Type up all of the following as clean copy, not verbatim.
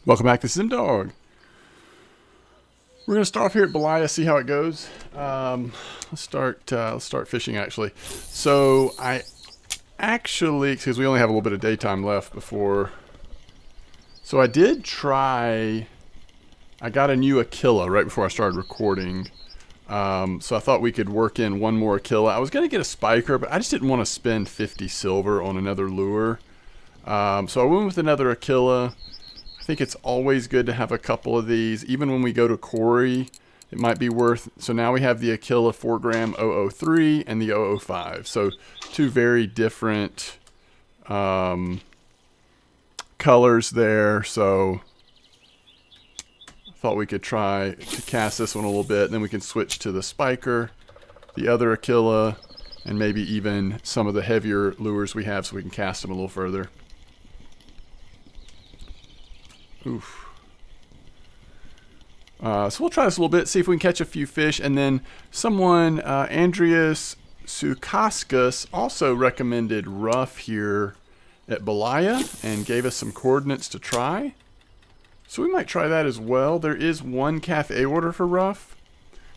Welcome back. This is MDawg. We're gonna start off here at Belaya, see how it goes. Let's start fishing actually. So I actually, because we only have a little bit of daytime left before. So I did try. I got a new Aquila right before I started recording. So I thought we could work in one more Aquila. I was gonna get a spiker, but I just didn't want to spend 50 silver on another lure. So I went with another Aquila. I think it's always good to have a couple of these. Even when we go to quarry, it might be worth. So now we have the Aquila 4-gram 003 and the 005. So two very different colors there. So I thought we could try to cast this one a little bit. And then we can switch to the spiker, the other Aquila, and maybe even some of the heavier lures we have so we can cast them a little further. Oof. So we'll try this a little bit, see if we can catch a few fish. And then someone, Andreas Sukaskas, also recommended Ruffe here at Belaya and gave us some coordinates to try. So we might try that as well. There is one cafe order for Ruffe.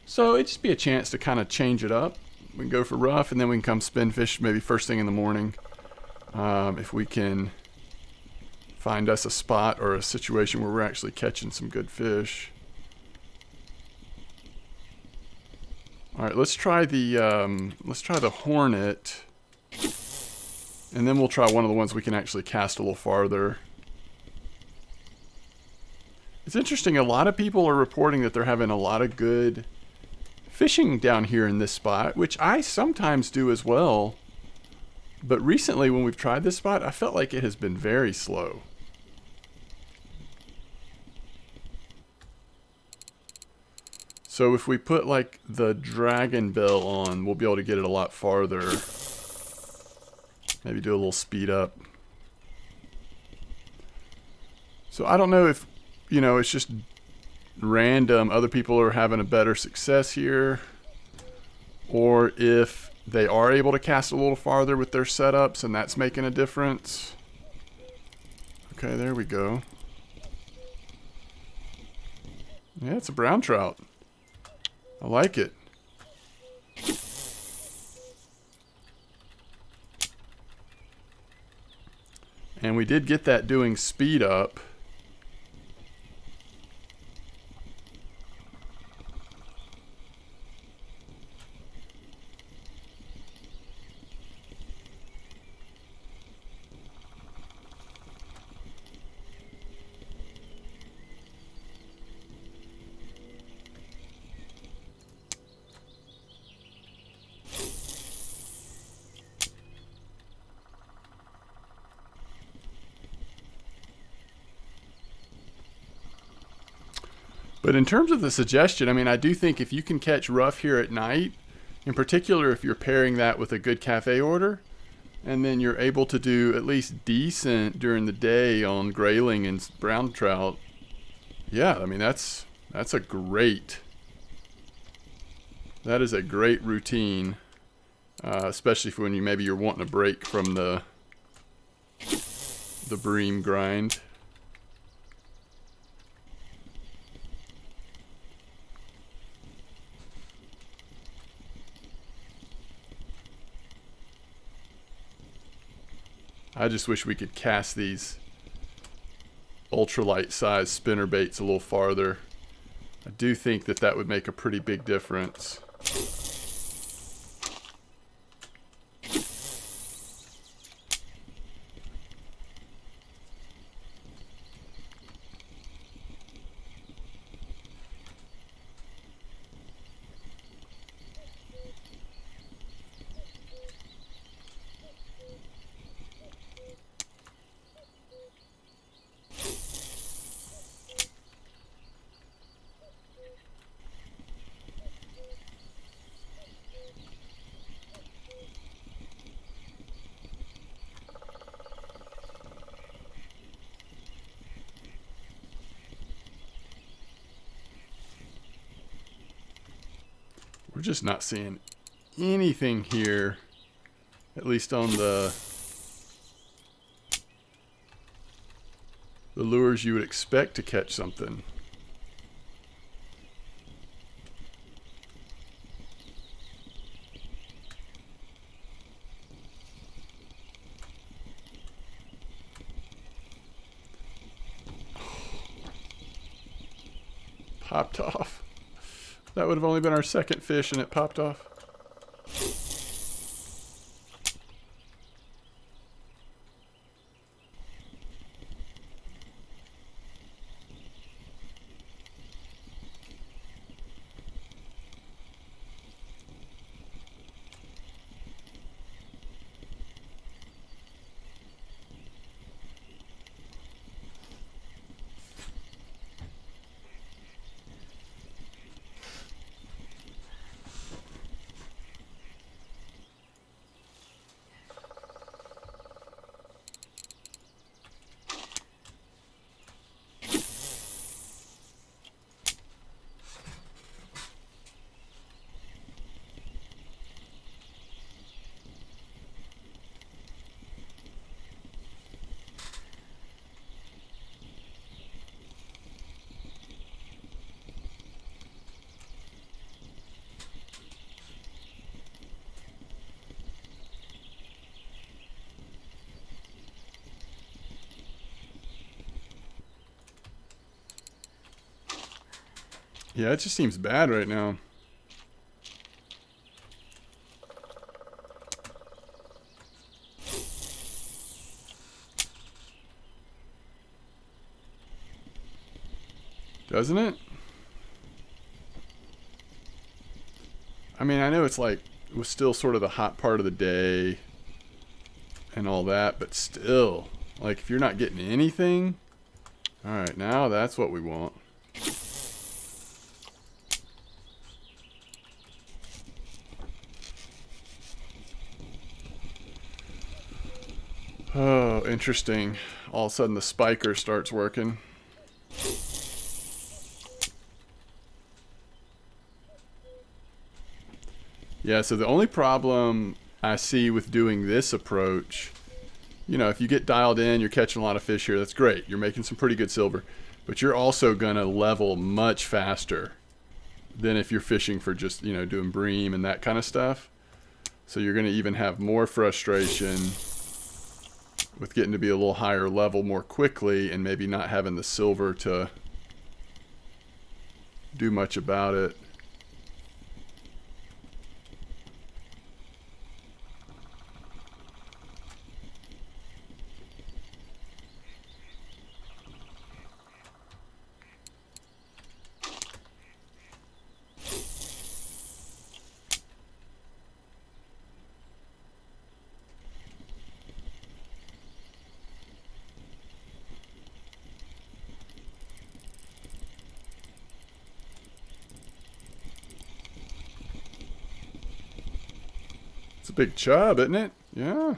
So it'd just be a chance to kind of change it up. We can go for Ruffe and then we can come spin fish maybe first thing in the morning. If we can find us a spot or a situation where we're actually catching some good fish. All right, let's try the Hornet, and then we'll try one of the ones we can actually cast a little farther. It's interesting. A lot of people are reporting that they're having a lot of good fishing down here in this spot, which I sometimes do as well. But recently, when we've tried this spot, I felt like it has been very slow. So if we put like the dragon bell on, we'll be able to get it a lot farther. Maybe do a little speed up. So I don't know if, it's just random. Other people are having a better success here. Or if they are able to cast a little farther with their setups and that's making a difference. Okay, there we go. Yeah, it's a brown trout. I like it. And we did get that doing speed up. But in terms of the suggestion, I do think if you can catch Ruffe here at night, in particular if you're pairing that with a good cafe order, and then you're able to do at least decent during the day on grayling and brown trout, yeah, that's a great, that is a great routine, especially for when maybe you're wanting a break from the bream grind. I just wish we could cast these ultralight size spinner baits a little farther. I do think that would make a pretty big difference. We're just not seeing anything here, at least on the the lures you would expect to catch something. Popped off. That would have only been our second fish and it popped off. Yeah, it just seems bad right now. Doesn't it? I mean, I know it's like, it was still sort of the hot part of the day and all that, but still, like, if you're not getting anything, all right, now that's what we want. Oh, interesting. All of a sudden the spiker starts working. Yeah, so the only problem I see with doing this approach, you know, if you get dialed in, you're catching a lot of fish here, that's great. You're making some pretty good silver. But you're also going to level much faster than if you're fishing for just, you know, doing bream and that kind of stuff. So you're going to even have more frustration with getting to be a little higher level more quickly and maybe not having the silver to do much about it. It's a big chub, isn't it? Yeah.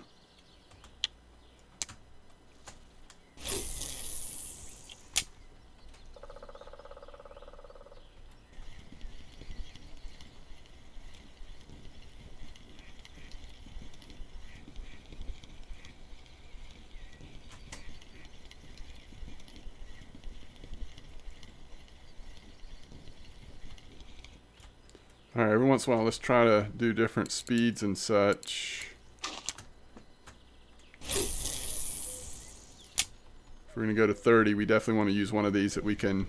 Alright, every once in a while, let's try to do different speeds and such. If we're going to go to 30, we definitely want to use one of these that we can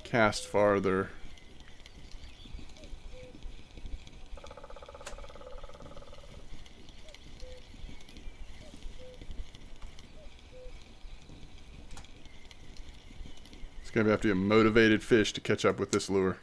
cast farther. It's going to have to be a motivated fish to catch up with this lure.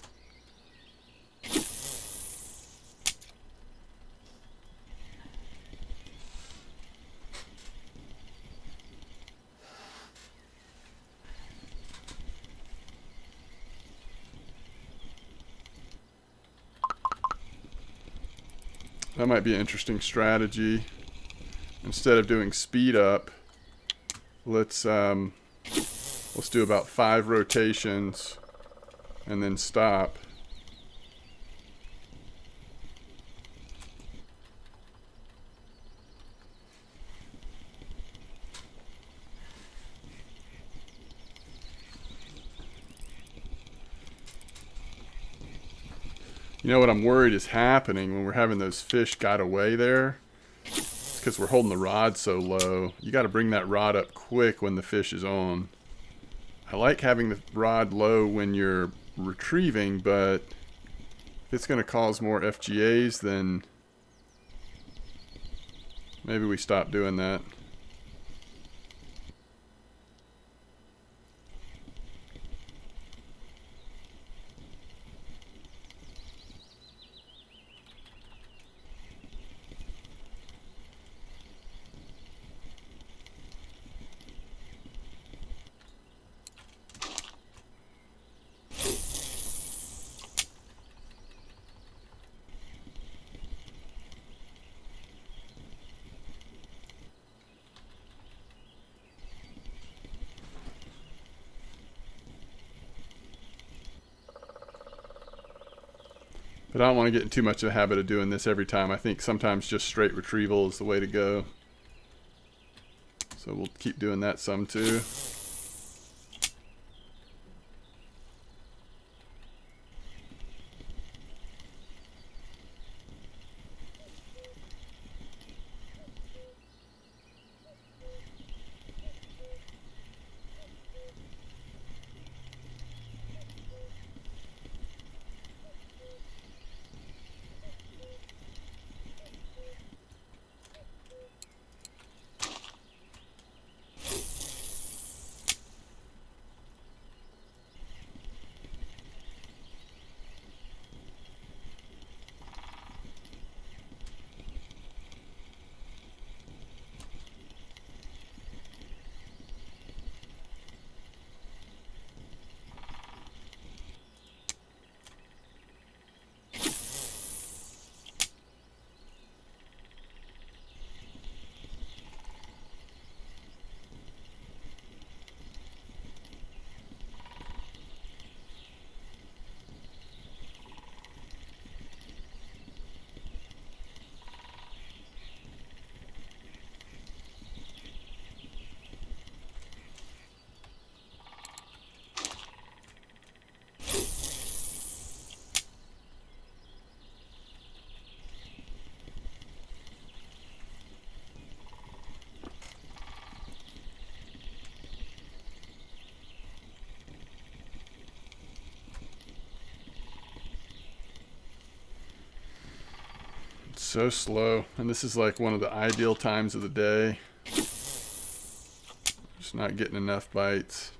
That might be an interesting strategy. Instead of doing speed up, let's do about 5 rotations and then stop. You know what I'm worried is happening when we're having those fish got away there? It's because we're holding the rod so low. You got to bring that rod up quick when the fish is on. I like having the rod low when you're retrieving, but if it's going to cause more FGAs, then maybe we stop doing that. But I don't want to get in too much of a habit of doing this every time. I think sometimes just straight retrieval is the way to go. So we'll keep doing that some too. So slow, and this is like one of the ideal times of the day. Just not getting enough bites.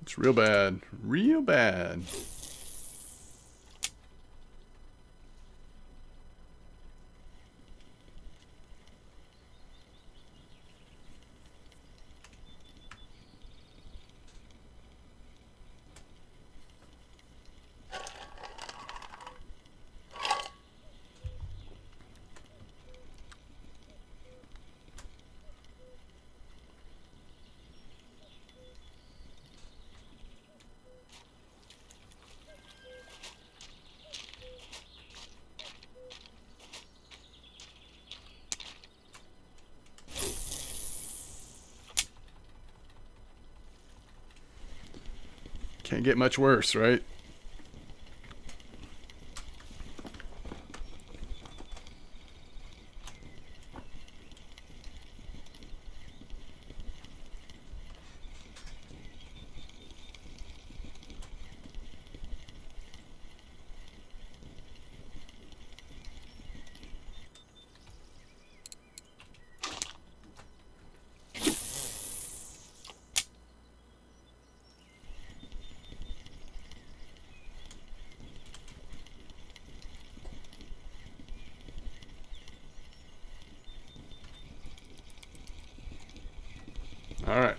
It's real bad. Real bad. Can't get much worse, right?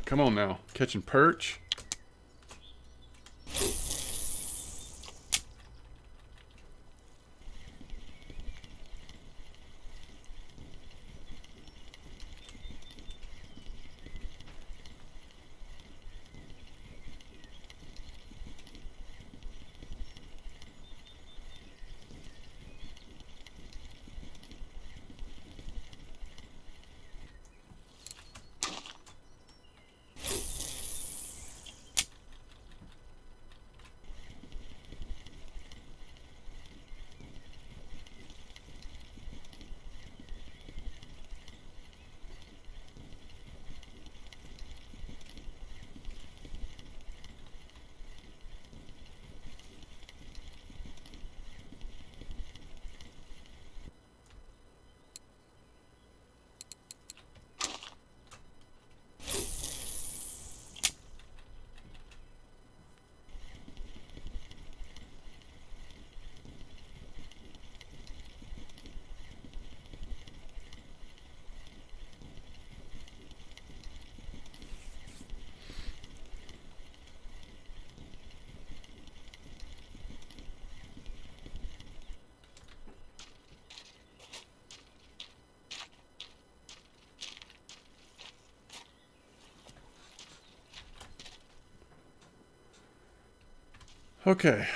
Come on now. Catching perch. Okay.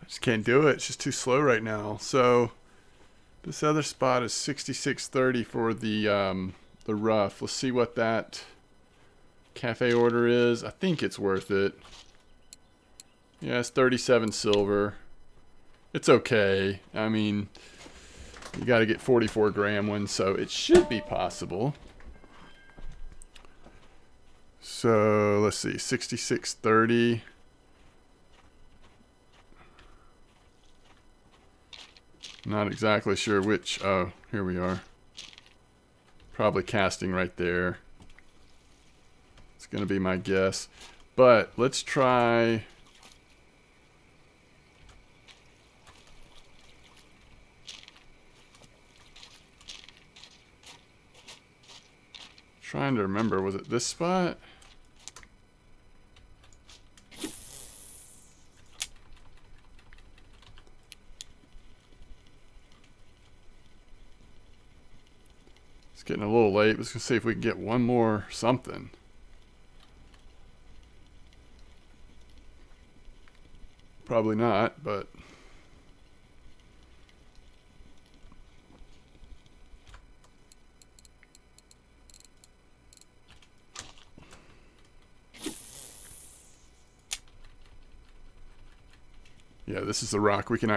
Just can't do it. It's just too slow right now. So this other spot is 66.30 for the Ruffe. Let's see what that cafe order is. I think it's worth it. Yeah, it's 37 silver. It's okay. I mean, you got to get 44 gram ones, so it should be possible. So let's see, 66.30. Not exactly sure which. Oh, here we are. Probably casting right there. It's going to be my guess. But let's try. Trying to remember, was it this spot? It's getting a little late. Let's see if we can get one more something. Probably not, but yeah, this is the rock. We can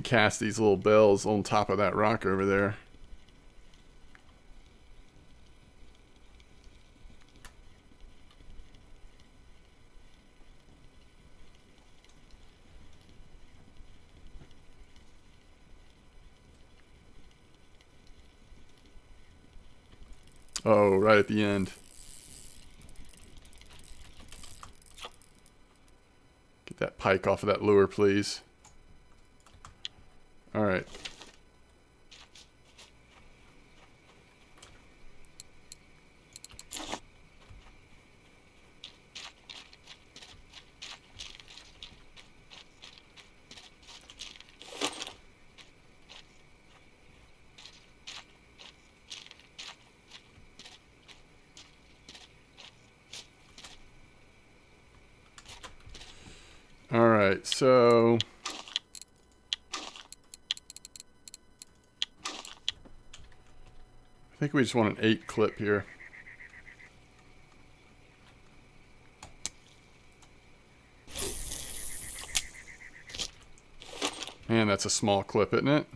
cast these little bells on top of that rock over there. Oh, right at the end. Get that pike off of that lure, please. All right. All right, so think we just want an 8 clip here. Man, that's a small clip, isn't it?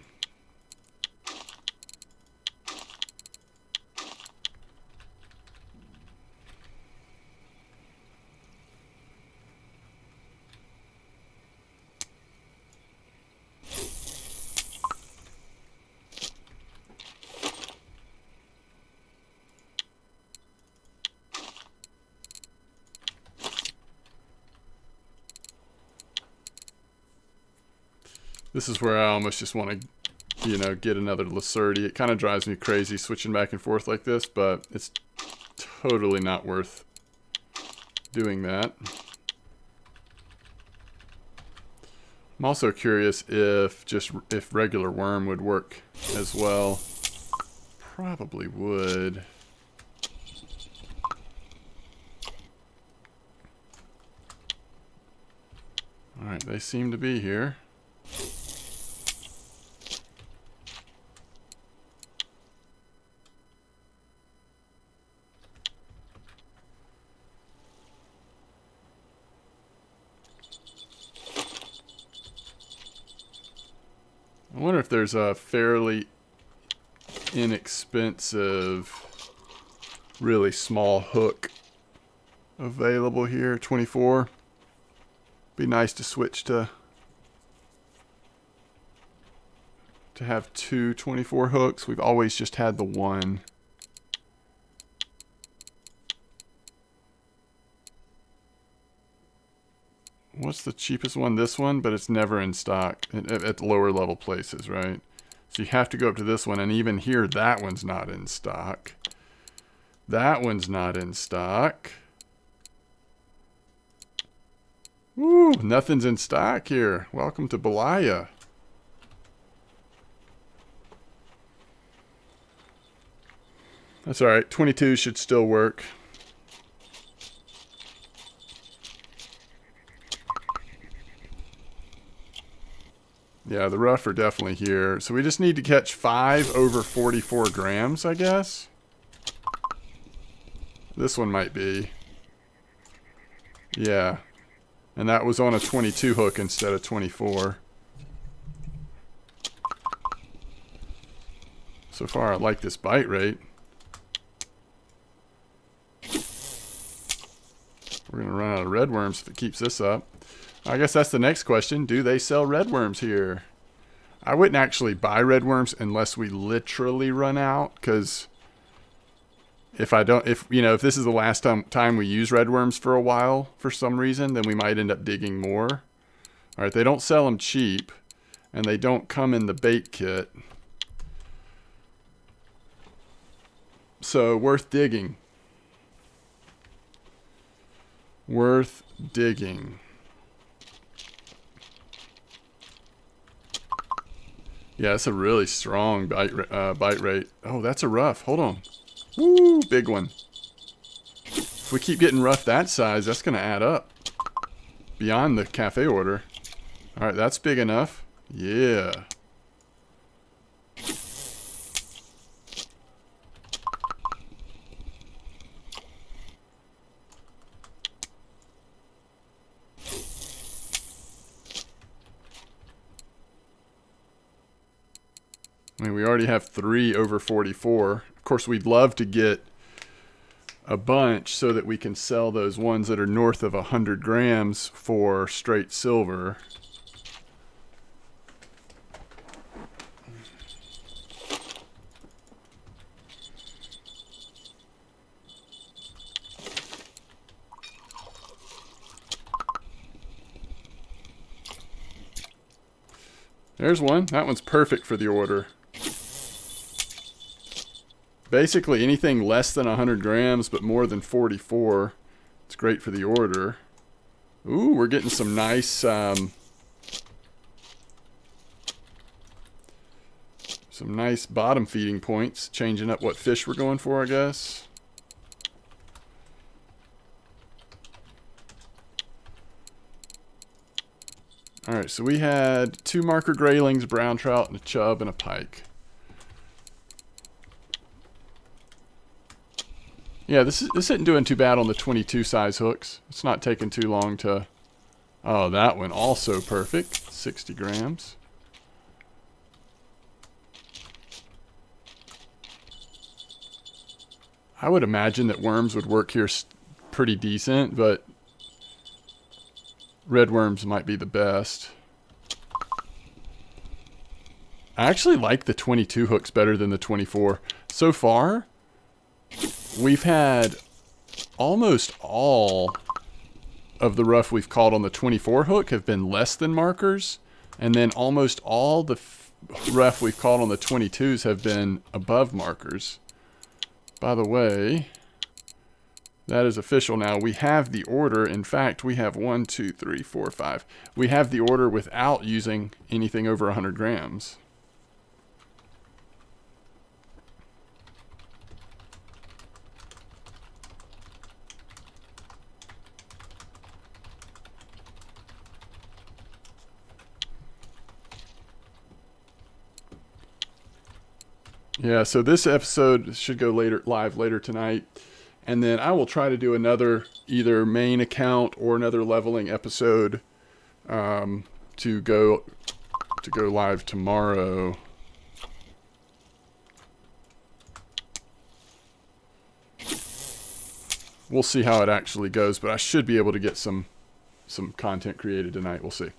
This is where I almost just want to, you know, get another Lacerti. It kind of drives me crazy switching back and forth like this, but it's totally not worth doing that. I'm also curious if regular worm would work as well. Probably would. Alright, they seem to be here. I wonder if there's a fairly inexpensive, really small hook available here. 24. Be nice to switch to have two 24 hooks. We've always just had the one. What's the cheapest one? This one, but it's never in stock at lower level places, right? So you have to go up to this one, and even here, that one's not in stock. That one's not in stock. Woo, nothing's in stock here. Welcome to Belaya. That's alright, 22 should still work. Yeah, the rough are definitely here. So we just need to catch 5 over 44 grams, I guess. This one might be. Yeah. And that was on a 22 hook instead of 24. So far, I like this bite rate. We're going to run out of red worms if it keeps this up. I guess that's the next question. Do they sell red worms here? I wouldn't actually buy red worms unless we literally run out, because if this is the last time we use red worms for a while for some reason, then we might end up digging more. All right, they don't sell them cheap, and they don't come in the bait kit. So worth digging. Worth digging. Yeah, it's a really strong bite rate. Oh, that's a rough. Hold on. Woo, big one. If we keep getting rough that size, that's going to add up. Beyond the cafe order. All right, that's big enough. Yeah. I mean, we already have 3 over 44. Of course, we'd love to get a bunch so that we can sell those ones that are north of 100 grams for straight silver. There's one. That one's perfect for the order. Basically anything less than 100 grams but more than 44, it's great for the order. Ooh, we're getting some nice some nice bottom feeding points, changing up what fish we're going for, I guess. Alright, so we had 2 marker graylings, brown trout, and a chub, and a pike. Yeah, this isn't doing too bad on the 22 size hooks. It's not taking too long to... Oh, that one also perfect. 60 grams. I would imagine that worms would work here pretty decent, but red worms might be the best. I actually like the 22 hooks better than the 24. So far, we've had almost all of the rough we've caught on the 24 hook have been less than markers, and then almost all the rough we've caught on the 22s have been above markers. By the way, that is official now. We have the order. In fact, we have 1, 2, 3, 4, 5. We have the order without using anything over 100 grams. Yeah, so this episode should go live later tonight, and then I will try to do another either main account or another leveling episode to go live tomorrow. We'll see how it actually goes, but I should be able to get some content created tonight. We'll see.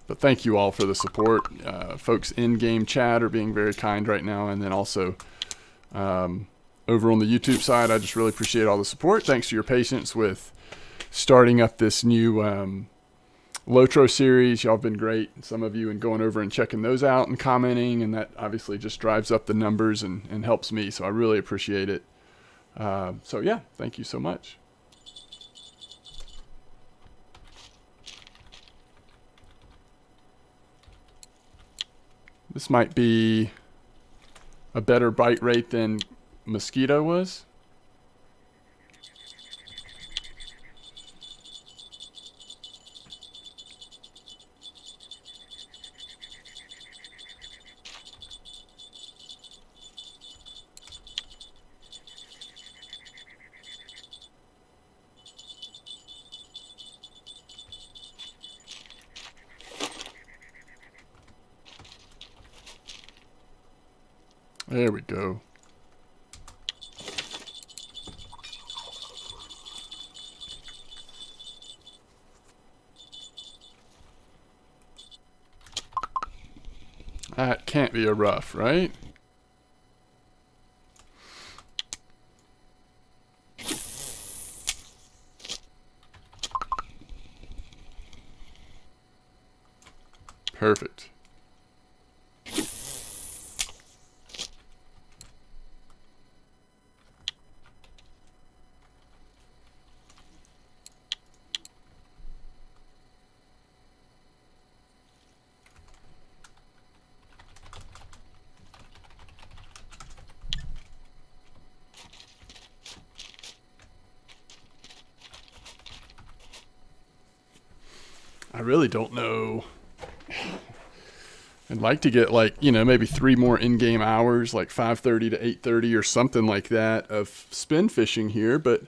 But thank you all for the support. Folks in game chat are being very kind right now, and then also over on the YouTube side, I just really appreciate all the support. Thanks for your patience with starting up this new Lotro series. Y'all have been great, some of you, and going over and checking those out and commenting, and that obviously just drives up the numbers and helps me, so I really appreciate it. So yeah, thank you so much. This might be a better bite rate than Mosquito was. There we go. That can't be a rough, right? Perfect. I really don't know. I'd like to get, like, you know, maybe 3 more in-game hours, like 5:30 to 8:30 or something like that, of spin fishing here, but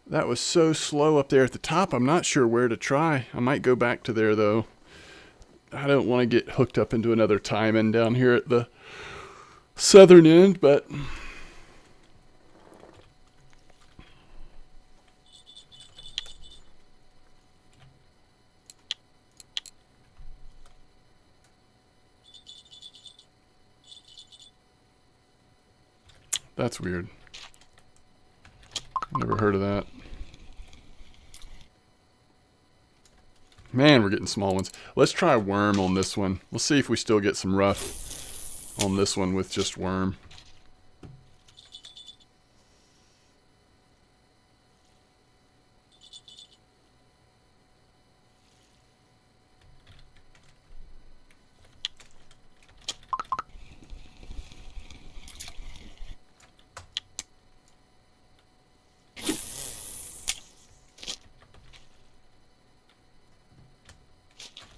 that was so slow up there at the top, I'm not sure where to try. I might go back to there, though. I don't want to get hooked up into another timing down here at the southern end, but... That's weird. Never heard of that. Man, we're getting small ones. Let's try worm on this one. We'll see if we still get some rough on this one with just worm.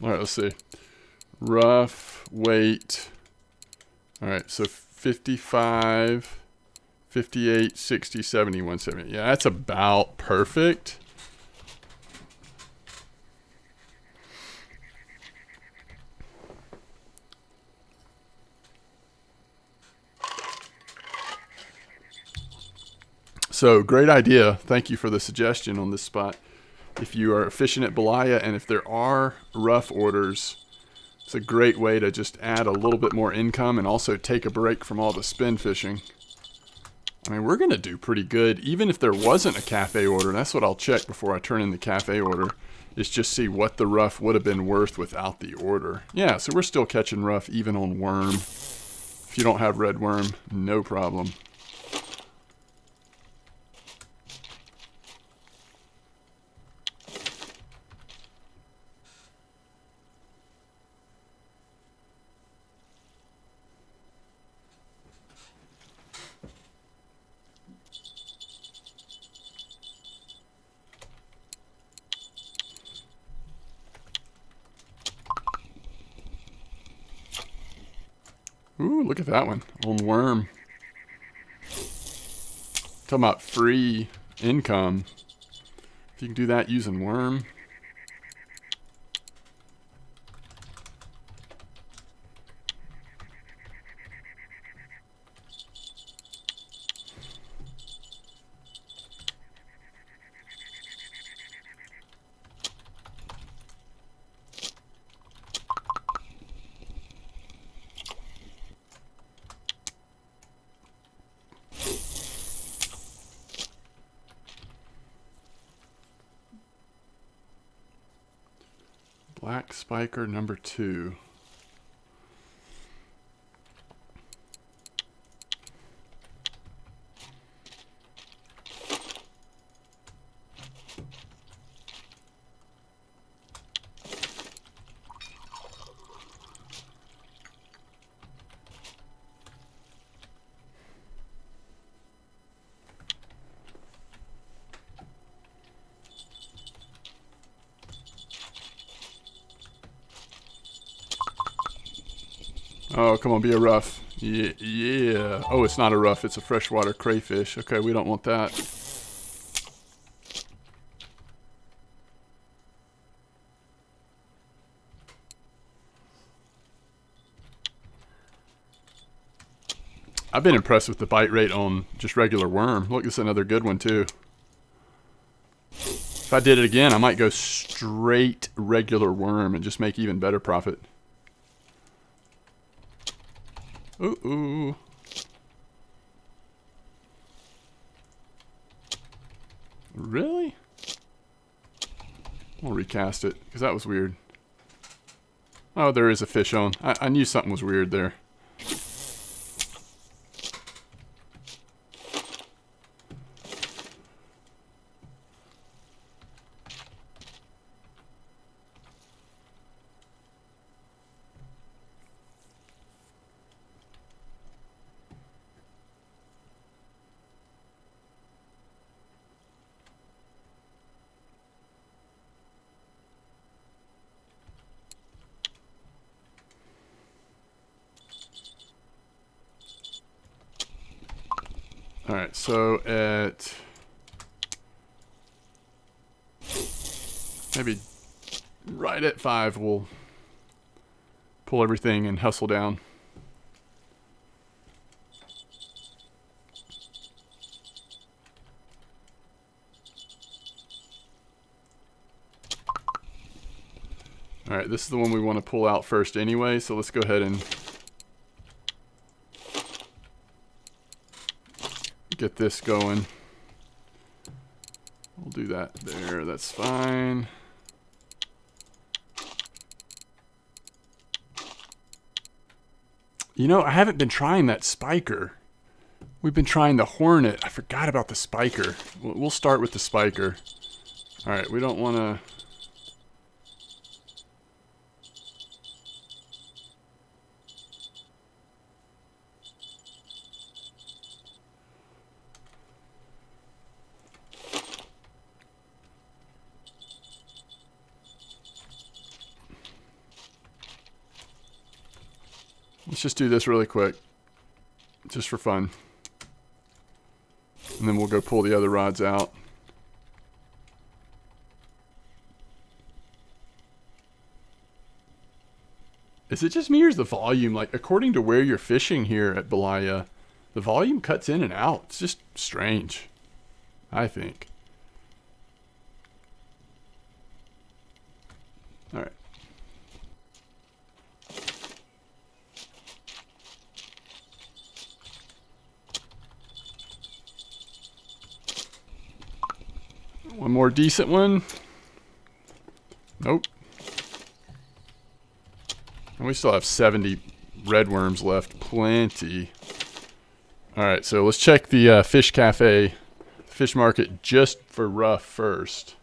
All right, let's see. Rough, weight, All right, so 55, 58, 60, 70, 170. Yeah, that's about perfect. So great idea. Thank you for the suggestion on this spot. If you are fishing at Belaya and if there are rough orders, it's a great way to just add a little bit more income and also take a break from all the spin fishing. I mean, we're going to do pretty good. Even if there wasn't a cafe order, that's what I'll check before I turn in the cafe order, is just see what the rough would have been worth without the order. Yeah, so we're still catching rough even on worm. If you don't have red worm, no problem. Ooh, look at that one on worm. Talking about free income. If you can do that using worm. Black spiker number 2. Oh, come on, be a rough. Yeah, yeah. Oh, it's not a rough. It's a freshwater crayfish. Okay, we don't want that. I've been impressed with the bite rate on just regular worm. Look, this is another good one, too. If I did it again, I might go straight regular worm and just make even better profit. Ooh. Really? I'll recast it, because that was weird. Oh, there is a fish on. I knew something was weird there. Alright, so at maybe right at 5, we'll pull everything and hustle down. Alright, this is the one we want to pull out first anyway, so let's go ahead and get this going. We'll do that there, that's fine. You know, I haven't been trying that spiker. We've been trying the hornet. I forgot about the spiker. We'll start with the spiker. Alright, we don't want to... Let's just do this really quick. just for fun. And then we'll go pull the other rods out. Is it just me or is the volume, like, according to where you're fishing here at Belaya, the volume cuts in and out? It's just strange, I think. All right. One more decent one. Nope. And we still have 70 red worms left. Plenty. Alright, so let's check the fish cafe, fish market just for rough first.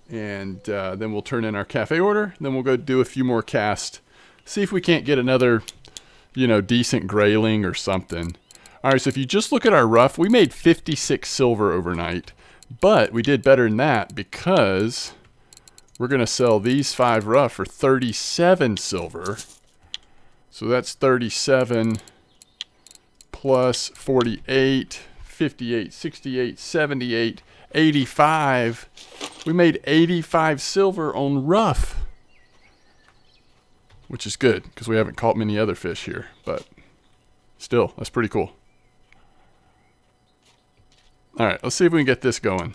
And then we'll turn in our cafe order. Then we'll go do a few more casts. See if we can't get another, decent grayling or something. Alright, so if you just look at our rough, we made 56 silver overnight. But we did better than that because we're going to sell these 5 rough for 37 silver. So that's 37 plus 48, 58, 68, 78, 85. We made 85 silver on rough. Which is good because we haven't caught many other fish here. But still, that's pretty cool. Alright, let's see if we can get this going.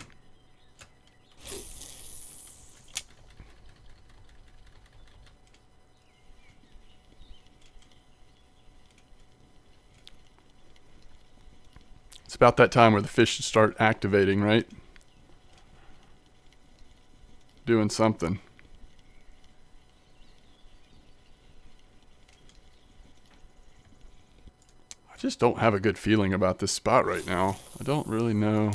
It's about that time where the fish should start activating, right? Doing something. I just don't have a good feeling about this spot right now. I don't really know.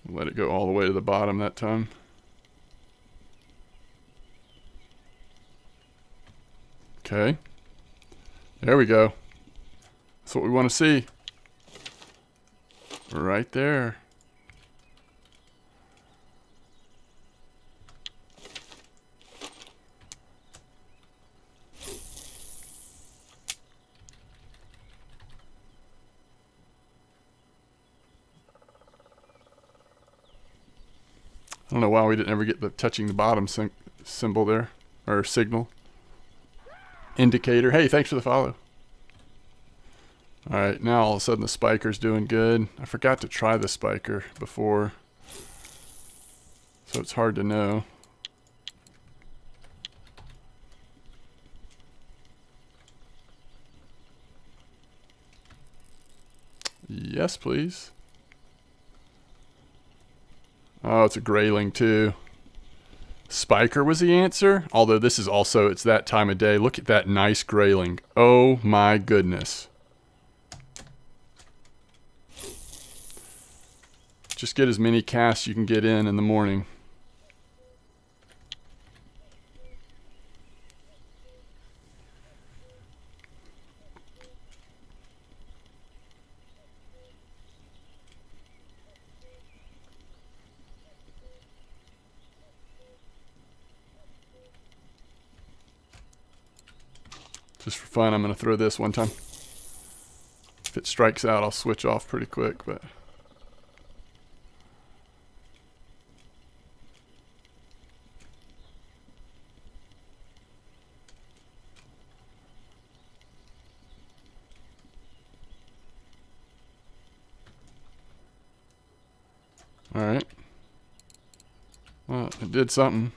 Let it go all the way to the bottom that time. Okay. There we go. That's what we want to see. Right there. I don't know why we didn't ever get the touching the bottom symbol there, or signal. Indicator. Hey, thanks for the follow. Alright, now all of a sudden the spiker's doing good. I forgot to try the spiker before, so it's hard to know. Yes, please. Oh, it's a grayling too. Spiker was the answer. Although this is also, it's that time of day. Look at that nice grayling. Oh my goodness. Just get as many casts you can get in the morning. Just for fun, I'm going to throw this one time. If it strikes out, I'll switch off pretty quick, but... Alright. Well, it did something.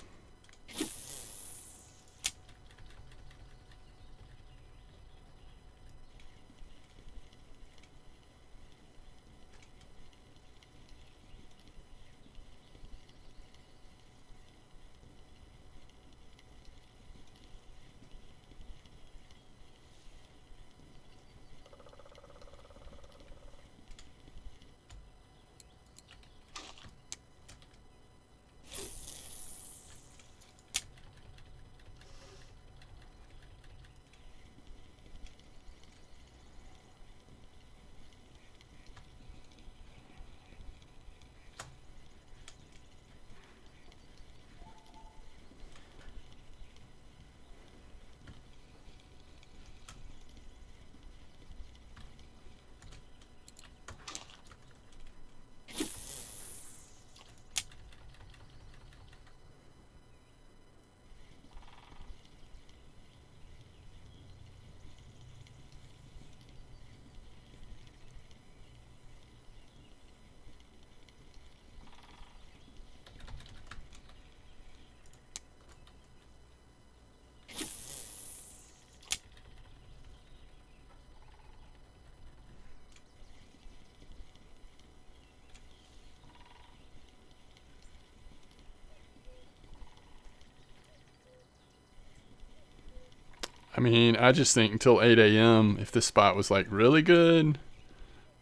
I mean, I just think until 8 a.m., if this spot was like really good,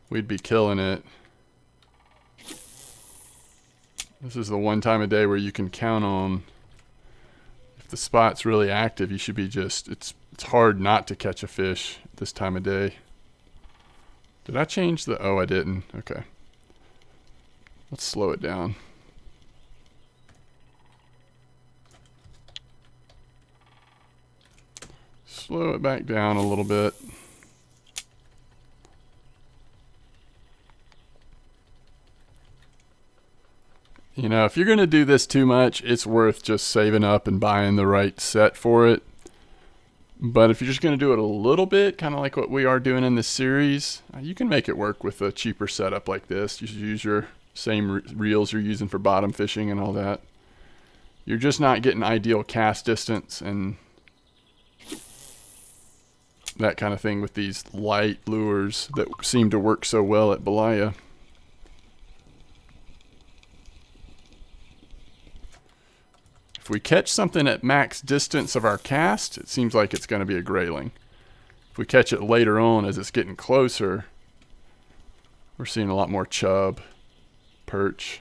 we'd be killing it. This is the one time of day where you can count on, if the spot's really active, you should be just, it's hard not to catch a fish this time of day. Did I change the, oh, I didn't. Okay. Let's slow it down. Slow it back down a little bit. You know, if you're going to do this too much, it's worth just saving up and buying the right set for it. But if you're just going to do it a little bit, kind of like what we are doing in this series, you can make it work with a cheaper setup like this. You should use your same reels you're using for bottom fishing and all that. You're just not getting ideal cast distance and that kind of thing with these light lures that seem to work so well at Belaya. If we catch something at max distance of our cast, it seems like it's going to be a grayling. If we catch it later on as it's getting closer, we're seeing a lot more chub, perch.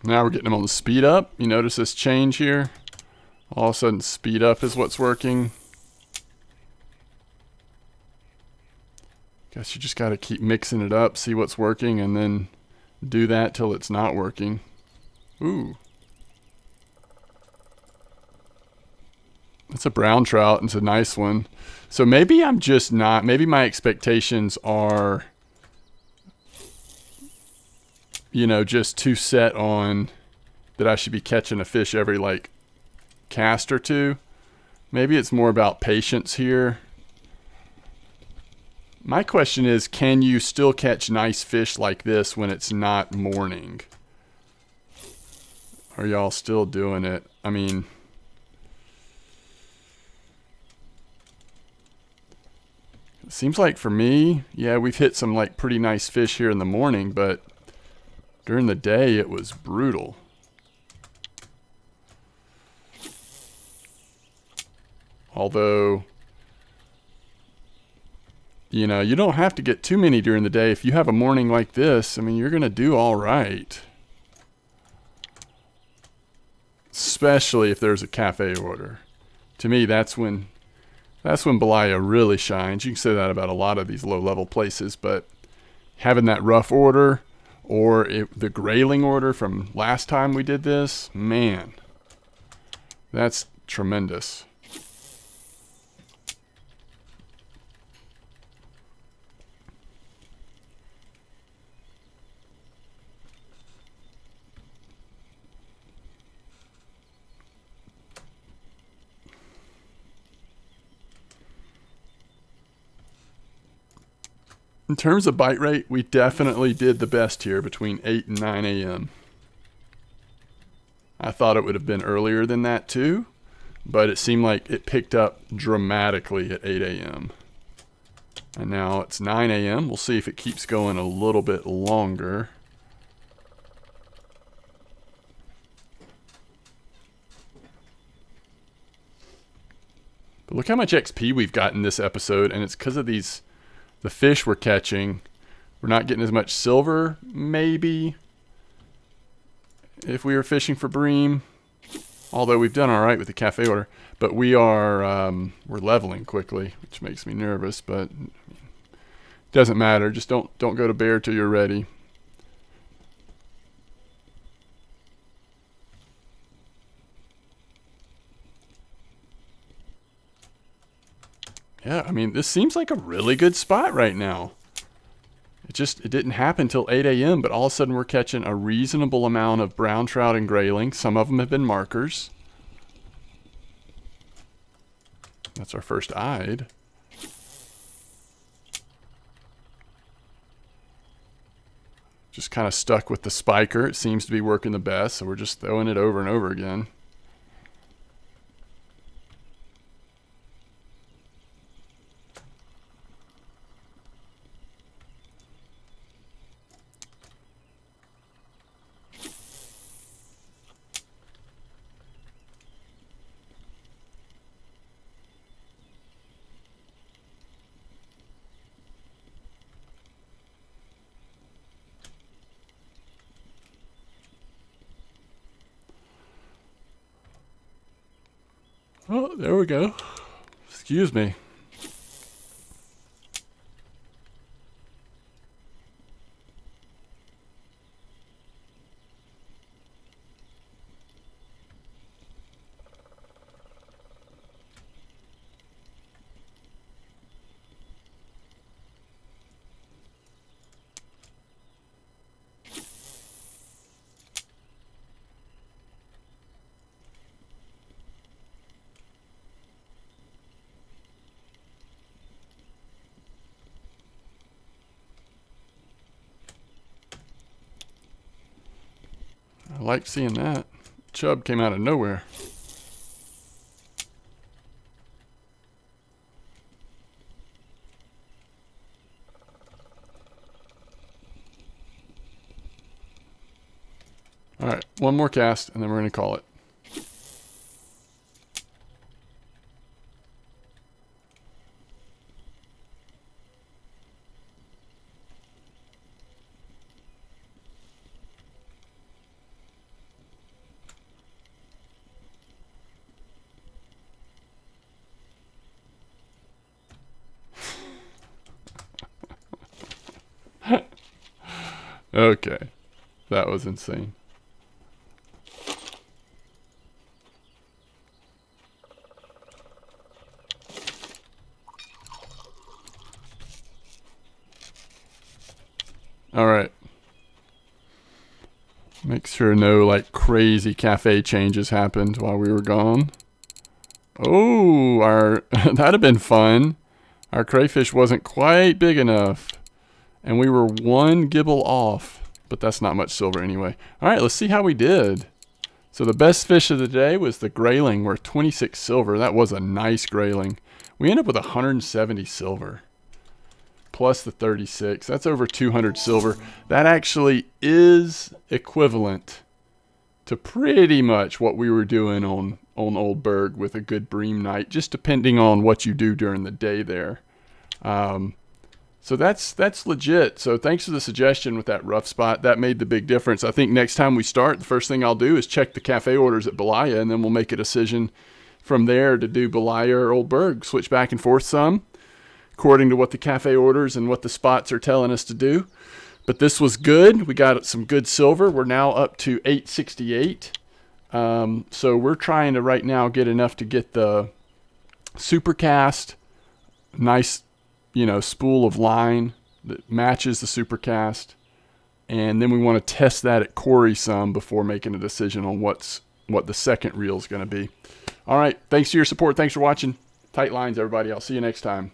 Now we're getting them on the speed up. You notice this change here? All of a sudden speed up is what's working. Guess you just got to keep mixing it up, see what's working, and then do that till it's not working. Ooh. That's a brown trout. It's a nice one. So maybe I'm just not, maybe my expectations are, you know, just too set on that I should be catching a fish every like cast or two. Maybe it's more about patience here. My question is, can you still catch nice fish like this when it's not morning? Are y'all still doing it? I mean, it seems like for me, yeah, we've hit some like pretty nice fish here in the morning, but during the day it was brutal. Although, you know, you don't have to get too many during the day. If you have a morning like this, I mean, you're going to do all right. Especially if there's a cafe order. To me, that's when Belaya really shines. You can say that about a lot of these low-level places, but having that rough order or the grayling order from last time we did this, man, that's tremendous. In terms of bite rate, we definitely did the best here between 8 and 9 a.m. I thought it would have been earlier than that too, but it seemed like it picked up dramatically at 8 a.m. And now it's 9 a.m. We'll see if it keeps going a little bit longer. But look how much XP we've got in this episode, and it's because of these the fish we're catching, we're not getting as much silver, maybe, if we were fishing for bream. Although we've done all right with the cafe order, but we're leveling quickly, which makes me nervous. But it doesn't matter. Just don't go to bear till you're ready. Yeah, I mean, this seems like a really good spot right now. It didn't happen till 8 a.m., but all of a sudden we're catching a reasonable amount of brown trout and grayling. Some of them have been markers. That's our first eyed. Just kind of stuck with the spiker. It seems to be working the best, so we're just throwing it over and over again. Oh, there we go. Excuse me. I like seeing that. Chub came out of nowhere. All right, one more cast, and then we're going to call it. Okay, that was insane. All right. Make sure no like crazy cafe changes happened while we were gone. Oh, that'd have been fun. Our crayfish wasn't quite big enough. And we were one gibble off, but that's not much silver anyway. All right, let's see how we did. So the best fish of the day was the grayling. We're 26 silver. That was a nice grayling. We ended up with 170 silver, plus the 36. That's over 200 silver. That actually is equivalent to pretty much what we were doing on Old Berg with a good bream night, just depending on what you do during the day there. So that's legit. So thanks for the suggestion with that rough spot. That made the big difference. I think next time we start, the first thing I'll do is check the cafe orders at Belaya, and then we'll make a decision from there to do Belaya or Old Berg. Switch back and forth some, according to what the cafe orders and what the spots are telling us to do. But this was good. We got some good silver. We're now up to 868. So we're trying to right now get enough to get the supercast, nice, spool of line that matches the supercast. And then we want to test that at Corey some before making a decision on what the second reel is going to be. All right. Thanks for your support. Thanks for watching. Tight lines, everybody. I'll see you next time.